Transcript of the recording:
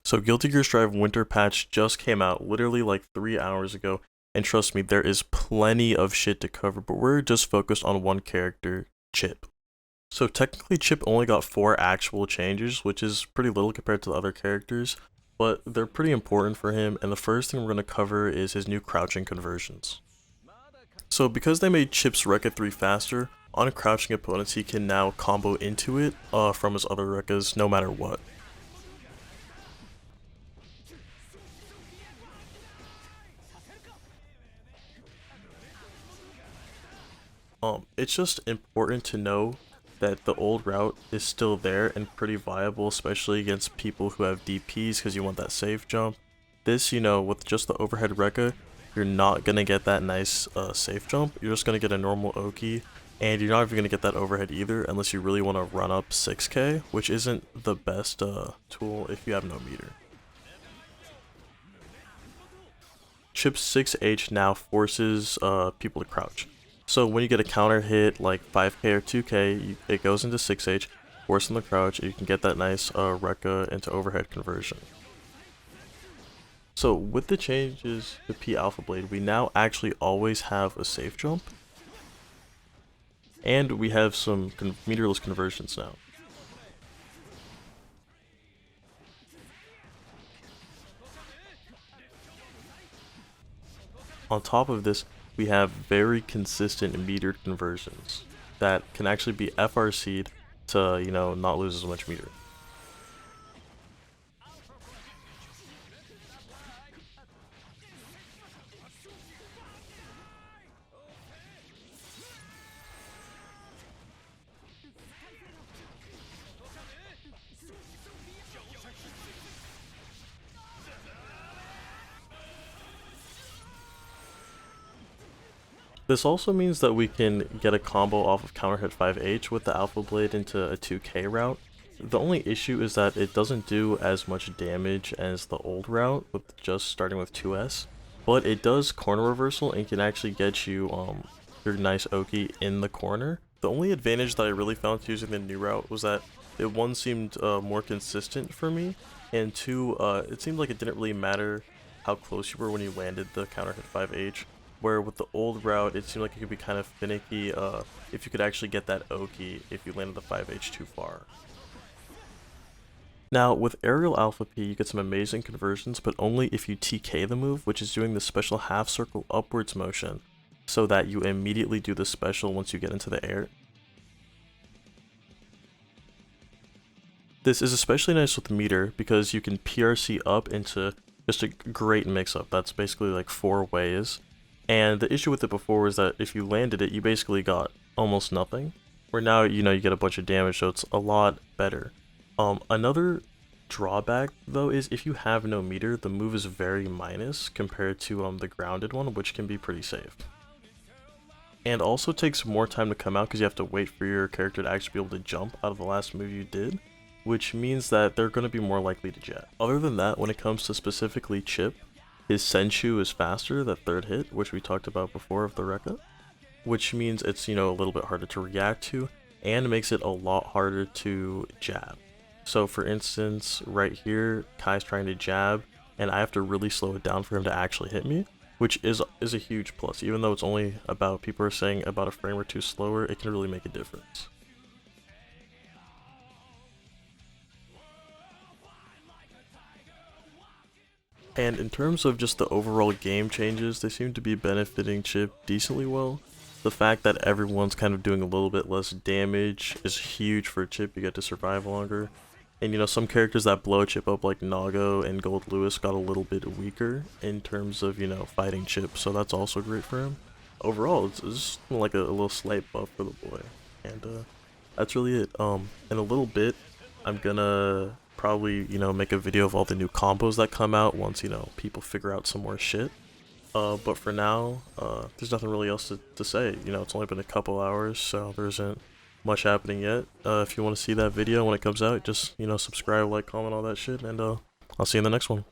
So Guilty Gear Strive Winter Patch just came out literally like 3 hours ago, and trust me, there is plenty of shit to cover, but we're just focused on one character, Chipp. So technically Chipp only got 4 actual changes, which is pretty little compared to the other characters, but they're pretty important for him, and the first thing we're going to cover is his new crouching conversions. So because they made Chipp's Rekka 3 faster, on crouching opponents he can now combo into it from his other Rekkas no matter what. It's just important to know that the old route is still there and pretty viable, especially against people who have DPs because you want that safe jump. This, with just the overhead Rekka, you're not going to get that nice safe jump. You're just going to get a normal Oki, and you're not even going to get that overhead either unless you really want to run up 6k, which isn't the best tool if you have no meter. Chipp's 6H now forces people to crouch. So when you get a counter hit like 5k or 2k, it goes into 6H, forcing the crouch, and you can get that nice Rekka into overhead conversion. So with the changes to P Alpha Blade, we now actually always have a safe jump, and we have some meterless conversions now. On top of this, we have very consistent metered conversions that can actually be FRC'd to, not lose as much meter. This also means that we can get a combo off of counter hit 5H with the Alpha Blade into a 2k route. The only issue is that it doesn't do as much damage as the old route with just starting with 2S, but it does corner reversal and can actually get you your nice Oki in the corner. The only advantage that I really found to using the new route was that it one seemed more consistent for me, and two, it seemed like it didn't really matter how close you were when you landed the counter hit 5H. Where with the old route, it seemed like it could be kind of finicky if you could actually get that Oki if you landed the 5H too far. Now, with Aerial Alpha P, you get some amazing conversions, but only if you TK the move, which is doing the special half circle upwards motion, so that you immediately do the special once you get into the air. This is especially nice with meter, because you can PRC up into just a great mix-up. That's basically like 4 ways. And the issue with it before was that if you landed it, you basically got almost nothing. Where now, you get a bunch of damage, so it's a lot better. Another drawback, though, is if you have no meter, the move is very minus compared to the grounded one, which can be pretty safe. And also takes more time to come out because you have to wait for your character to actually be able to jump out of the last move you did, which means that they're going to be more likely to jet. Other than that, when it comes to specifically Chipp, his Senshu is faster, that third hit, which we talked about before of the Rekka, which means it's, a little bit harder to react to, and makes it a lot harder to jab. So for instance, right here, Kai's trying to jab, and I have to really slow it down for him to actually hit me, which is a huge plus. Even though it's only about, people are saying about a frame or two slower, it can really make a difference. And in terms of just the overall game changes, they seem to be benefiting Chipp decently well. The fact that everyone's kind of doing a little bit less damage is huge for Chipp. You get to survive longer. And some characters that blow Chipp up like Nago and Gold Lewis got a little bit weaker in terms of, fighting Chipp, so that's also great for him. Overall, it's just like a little slight buff for the boy. And that's really it. In a little bit, I'm gonna probably, make a video of all the new combos that come out once, people figure out some more shit. But for now, there's nothing really else to say. It's only been a couple hours, so there isn't much happening yet. If you want to see that video when it comes out, just, subscribe, like, comment, all that shit, and I'll see you in the next one.